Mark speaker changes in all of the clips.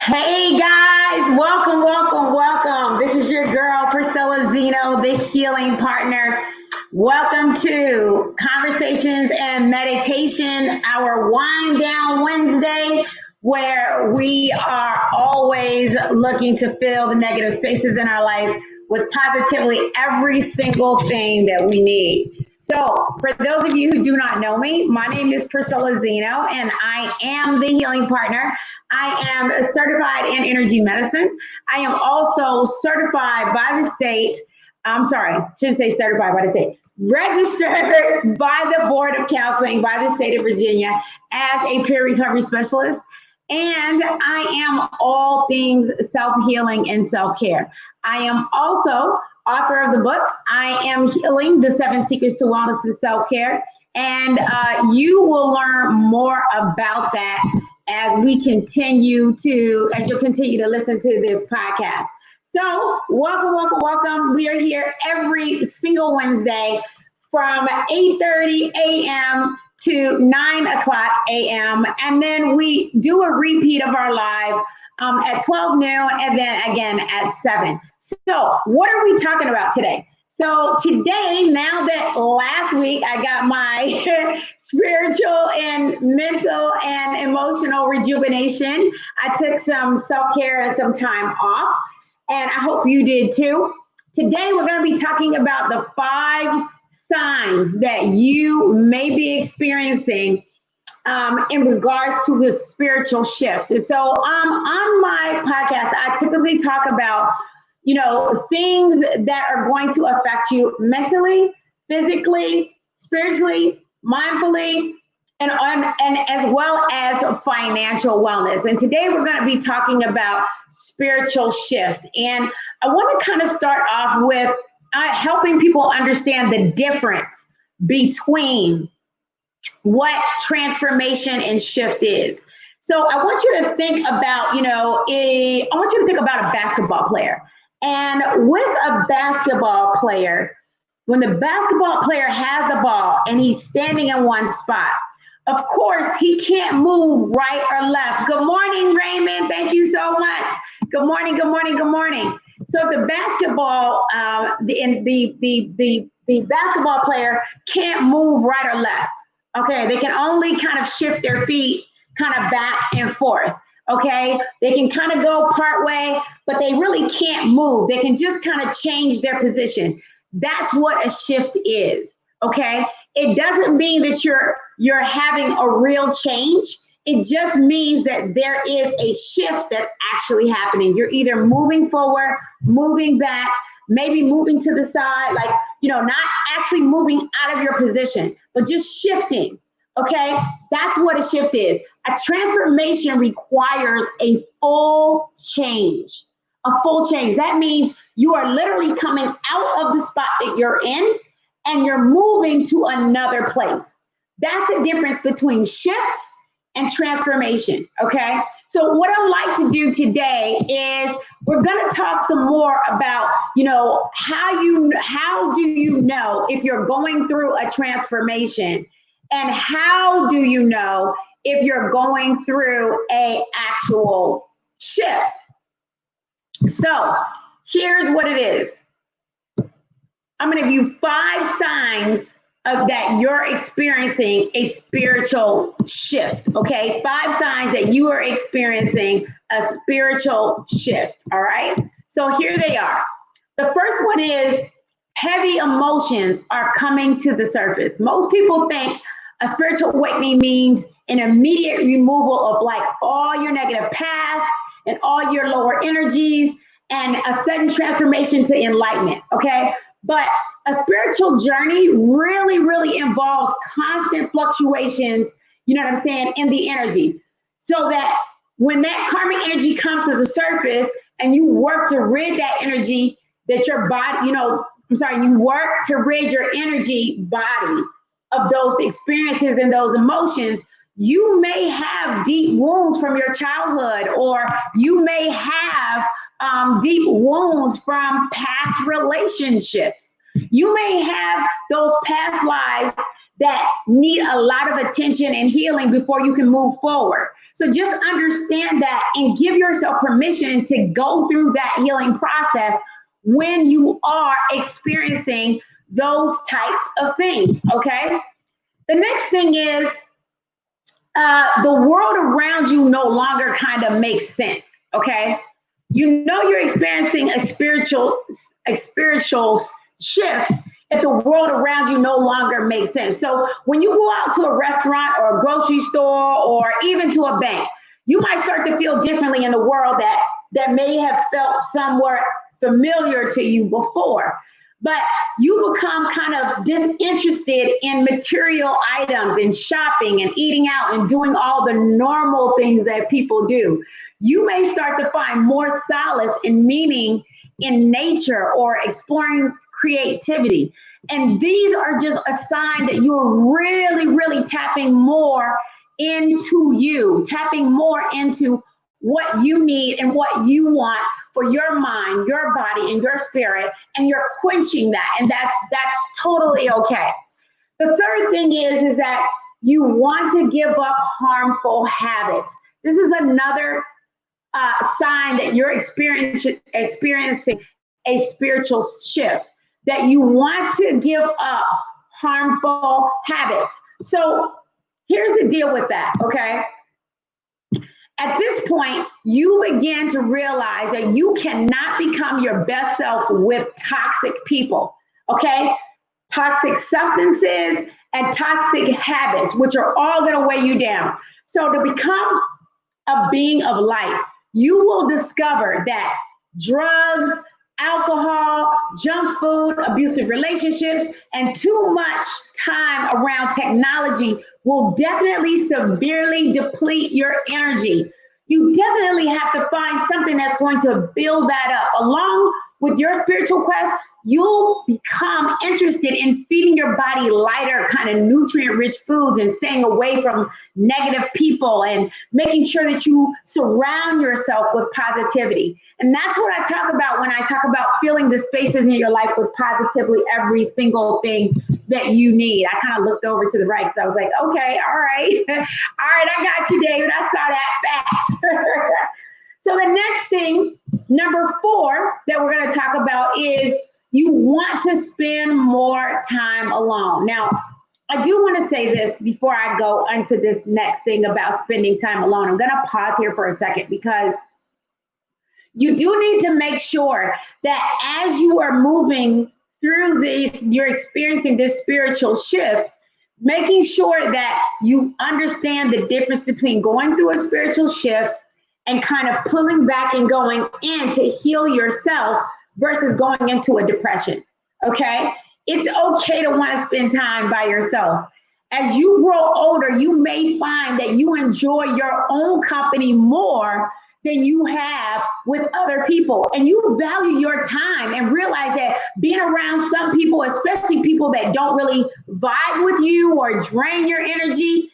Speaker 1: Hey guys, welcome, welcome, welcome. This is your girl, Priscilla Zeno, the healing partner. Welcome to Conversations and Meditation, our Wind Down Wednesday, where we are always looking to fill the negative spaces in our life with positively every single thing that we need. So, for those of you who do not know me, my name is Priscilla Zeno, and I am the healing partner. I am certified in energy medicine. I am also certified by the state. I'm sorry, shouldn't say certified by the state. Registered by the Board of Counseling by the state of Virginia as a peer recovery specialist. And I am all things self-healing and self-care. I am also author of the book, I Am Healing, The 7 Secrets to Wellness and Self-Care. And you will learn more about that as you'll continue to listen to this podcast. So welcome, welcome, welcome. We are here every single Wednesday from 8:30 a.m. to 9 o'clock a.m. And then we do a repeat of our live at 12 noon and then again at 7. So what are we talking about today? So today, now that last week I got my spiritual and mental and emotional rejuvenation, I took some self-care and some time off, and I hope you did too. Today, we're going to be talking about the 5 signs that you may be experiencing in regards to the spiritual shift. And so on my podcast, I typically talk about things that are going to affect you mentally, physically, spiritually, mindfully, and as well as financial wellness. And today we're going to be talking about spiritual shift. And I want to kind of start off with helping people understand the difference between what transformation and shift is. So I want you to think about, a basketball player. And with a basketball player, when the basketball player has the ball and he's standing in one spot, of course, he can't move right or left. Good morning, Raymond. Thank you so much. Good morning, good morning, good morning. So the basketball, the basketball player can't move right or left. Okay, they can only kind of shift their feet kind of back and forth. Okay, they can kind of go part way, but they really can't move. They can just kind of change their position. That's what a shift is. Okay, it doesn't mean that you're having a real change. It just means that there is a shift that's actually happening. You're either moving forward, moving back, maybe moving to the side, not actually moving out of your position, but just shifting. Okay, that's what a shift is. A transformation requires a full change. A full change. That means you are literally coming out of the spot that you're in and you're moving to another place. That's the difference between shift and transformation. Okay, so what I'd like to do today is we're going to talk some more about, how do you know if you're going through a transformation, and how do you know if you're going through a actual shift? So here's what it is. I'm going to give you 5 signs of that you're experiencing a spiritual shift. Okay, 5 signs that you are experiencing a spiritual shift. All right, so here they are. The first one is heavy emotions are coming to the surface. Most people think a spiritual awakening means an immediate removal of all your negative past and all your lower energies and a sudden transformation to enlightenment. Okay, but a spiritual journey really, really involves constant fluctuations, in the energy. So that when that karmic energy comes to the surface and you work to rid that energy, that your body, you work to rid your energy body of those experiences and those emotions, you may have deep wounds from your childhood, or you may have deep wounds from past relationships. You may have those past lives that need a lot of attention and healing before you can move forward. So just understand that and give yourself permission to go through that healing process when you are experiencing those types of things, okay? The next thing is the world around you no longer kind of makes sense, okay? You know you're experiencing a spiritual shift if the world around you no longer makes sense. So when you go out to a restaurant or a grocery store or even to a bank, you might start to feel differently in the world that may have felt somewhat familiar to you before. But you become kind of disinterested in material items and shopping and eating out and doing all the normal things that people do. You may start to find more solace and meaning in nature or exploring creativity. And these are just a sign that you're really, really tapping more into you, tapping more into what you need and what you want for your mind, your body, and your spirit, and you're quenching that, and that's totally okay. The third thing is that you want to give up harmful habits. This is another sign that you're experiencing a spiritual shift, that you want to give up harmful habits. So here's the deal with that, okay? At this point, you begin to realize that you cannot become your best self with toxic people, okay? Toxic substances and toxic habits, which are all going to weigh you down. So to become a being of light, you will discover that drugs, alcohol, junk food, abusive relationships, and too much time around technology will definitely severely deplete your energy. You definitely have to find something that's going to build that up. Along with your spiritual quest, you'll become interested in feeding your body lighter, kind of nutrient-rich foods and staying away from negative people and making sure that you surround yourself with positivity. And that's what I talk about when I talk about filling the spaces in your life with positively every single thing that you need. I kind of looked over to the right because I was like, okay, all right. All right, I got you, David. I saw that. Facts. So the next thing, number 4, that we're going to talk about is you want to spend more time alone. Now, I do want to say this before I go into this next thing about spending time alone. I'm going to pause here for a second because you do need to make sure that as you are moving through this, you're experiencing this spiritual shift, making sure that you understand the difference between going through a spiritual shift and kind of pulling back and going in to heal yourself versus going into a depression, okay? It's okay to want to spend time by yourself. As you grow older, you may find that you enjoy your own company more than you have with other people. And you value your time and realize that being around some people, especially people that don't really vibe with you or drain your energy,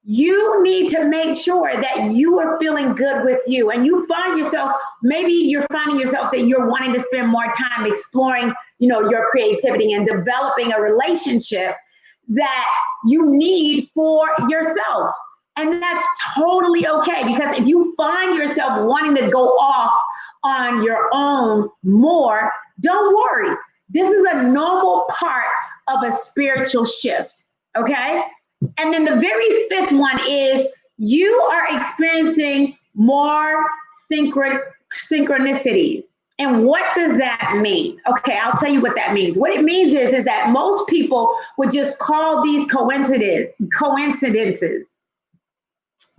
Speaker 1: you need to make sure that you are feeling good with you. And you find yourself, maybe you're finding yourself that you're wanting to spend more time exploring, your creativity and developing a relationship that you need for yourself. And that's totally okay, because if you find yourself wanting to go off on your own more, don't worry. This is a normal part of a spiritual shift, okay? And then the very 5th one is you are experiencing more synchronicities. And what does that mean? Okay, I'll tell you what that means. What it means is that most people would just call these coincidences.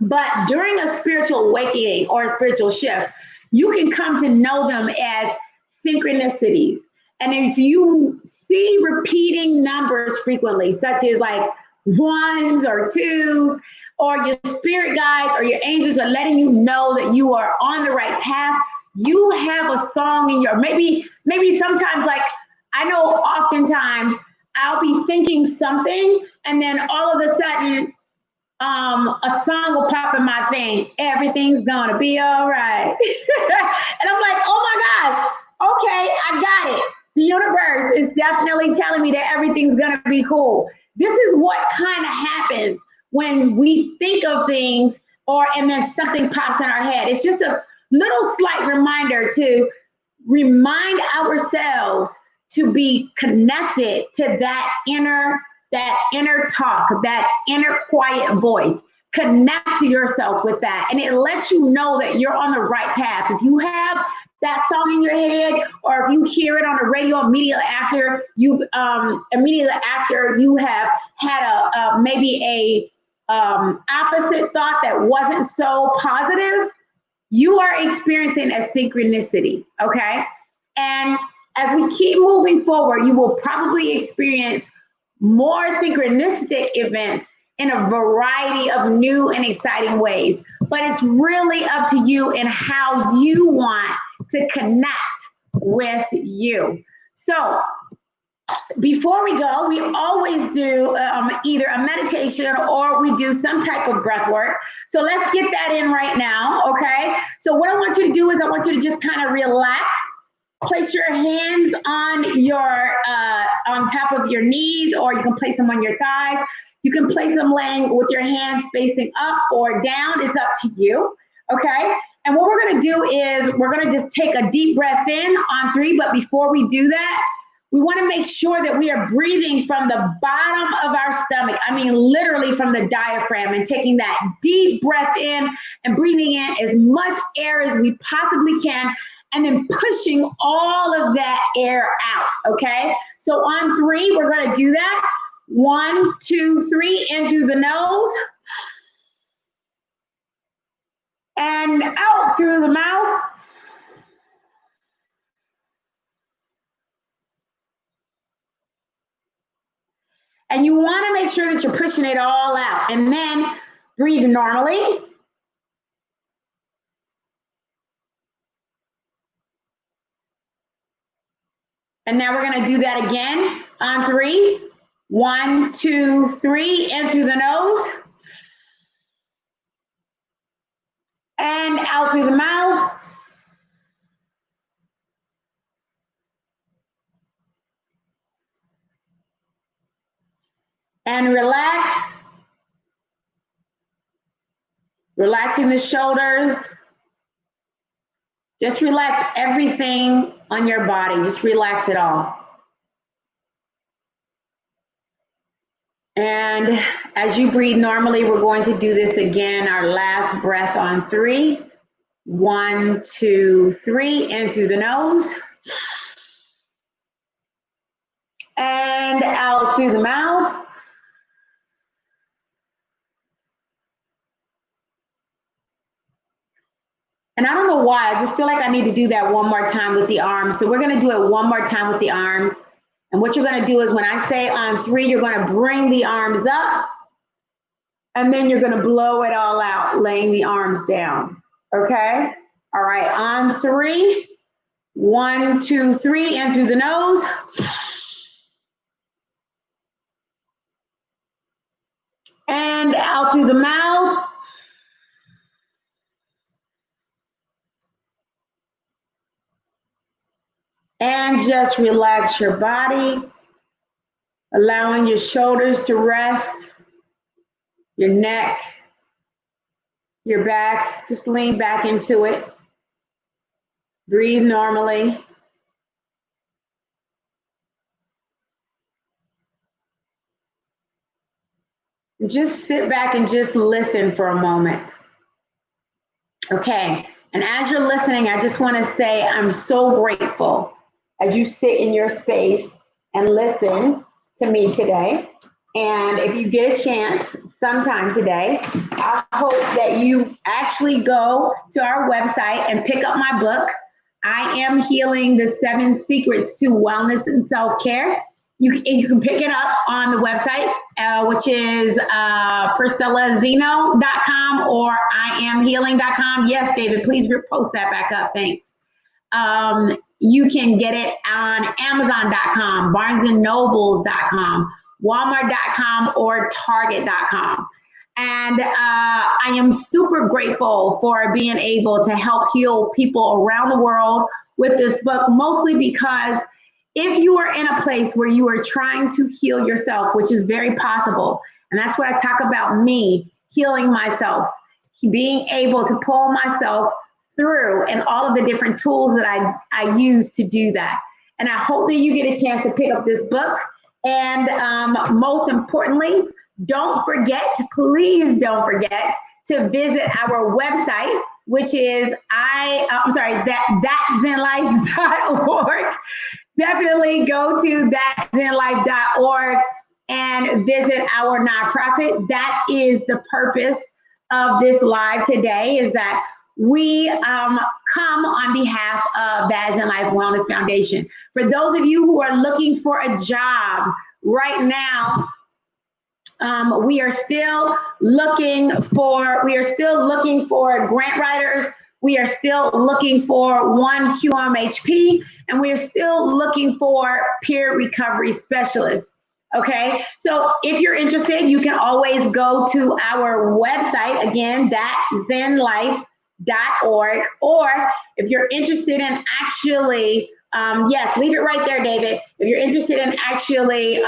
Speaker 1: But during a spiritual awakening or a spiritual shift, you can come to know them as synchronicities. And if you see repeating numbers frequently, such as like 1s or 2s, or your spirit guides or your angels are letting you know that you are on the right path, you have a song in your, maybe sometimes, like, I know oftentimes I'll be thinking something and then all of a sudden a song will pop in my thing, everything's gonna be all right. And I'm like, oh my gosh, okay, I got it. The universe is definitely telling me that everything's gonna be cool. This is what kind of happens when we think of things and then something pops in our head. It's just a little slight reminder to remind ourselves to be connected to that inner talk, that inner quiet voice. Connect yourself with that, and it lets you know that you're on the right path. If you have that song in your head, or if you hear it on the radio immediately after you have had maybe a opposite thought that wasn't so positive, you are experiencing a synchronicity. Okay, and as we keep moving forward, you will probably experience more synchronistic events in a variety of new and exciting ways. But it's really up to you and how you want to connect with you. So before we go, we always do either a meditation or we do some type of breath work. So let's get that in right now, okay? So what I want you to do is I want you to just kind of relax. Place your hands on your on top of your knees, or you can place them on your thighs. You can place them laying with your hands facing up or down. It's up to you, okay? And what we're gonna do is we're gonna just take a deep breath in on 3, but before we do that, we wanna make sure that we are breathing from the bottom of our stomach. I mean, literally from the diaphragm, and taking that deep breath in and breathing in as much air as we possibly can, and then pushing all of that air out, okay? So on 3, we're gonna do that. 1, 2, 3, in through the nose. And out through the mouth. And you wanna make sure that you're pushing it all out. And then breathe normally. And now we're gonna do that again on 3. 1, 2, 3, in through the nose. And out through the mouth. And relax. Relaxing the shoulders. Just relax everything on your body. Just relax it all. And as you breathe normally, we're going to do this again, our last breath on 3. 1, 2, 3, in through the nose. And out through the mouth. And I don't know why, I just feel like I need to do that one more time with the arms. So we're gonna do it one more time with the arms. And what you're gonna do is when I say on 3, you're gonna bring the arms up, and then you're gonna blow it all out, laying the arms down, okay? All right, on 3, 1, 2, 3, in through the nose. And out through the mouth. And just relax your body, allowing your shoulders to rest, your neck, your back, just lean back into it. Breathe normally. And just sit back and just listen for a moment. Okay, and as you're listening, I just want to say I'm so grateful as you sit in your space and listen to me today. And if you get a chance sometime today, I hope that you actually go to our website and pick up my book, I Am Healing: The 7 Secrets to Wellness and Self-Care. You can pick it up on the website, which is PriscillaZeno.com or IamHealing.com. Yes, David, please post that back up. Thanks. You can get it on Amazon.com, BarnesandNobles.com, Walmart.com, or Target.com. And I am super grateful for being able to help heal people around the world with this book, mostly because if you are in a place where you are trying to heal yourself, which is very possible, and that's what I talk about, me healing myself, being able to pull myself through and all of the different tools that I use to do that. And I hope that you get a chance to pick up this book. And most importantly, don't forget, please don't forget to visit our website, which is thatzenlife.org. Definitely go to thatzenlife.org and visit our nonprofit. That is the purpose of this live today, is that we come on behalf of That Zen Life Wellness Foundation. For those of you who are looking for a job right now, we are still looking for grant writers. We are still looking for one QMHP, and we are still looking for peer recovery specialists. Okay, so if you're interested, you can always go to our website, again, thatzenlife.org, or if you're interested in actually, yes, leave it right there, David. If you're interested in actually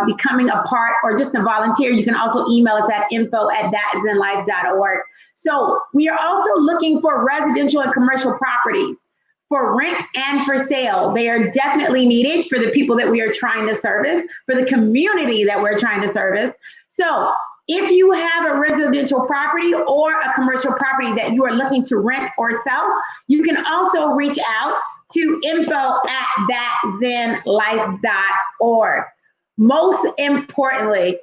Speaker 1: becoming a part or just a volunteer, you can also email us at info@thatzenlife.org. So we are also looking for residential and commercial properties for rent and for sale. They are definitely needed for the people that we are trying to service, for the community that we're trying to service. So if you have a residential property or a commercial property that you are looking to rent or sell, you can also reach out to info@thatzenlife.org. Most importantly,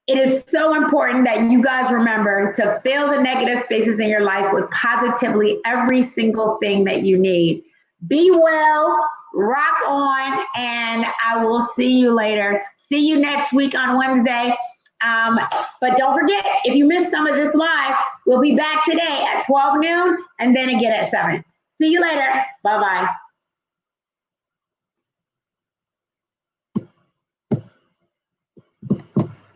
Speaker 1: it is so important that you guys remember to fill the negative spaces in your life with positively every single thing that you need. Be well, rock on, and I will see you later. See you next week on Wednesday. But don't forget, if you missed some of this live, we'll be back today at 12 noon and then again at 7. See you later. Bye-bye.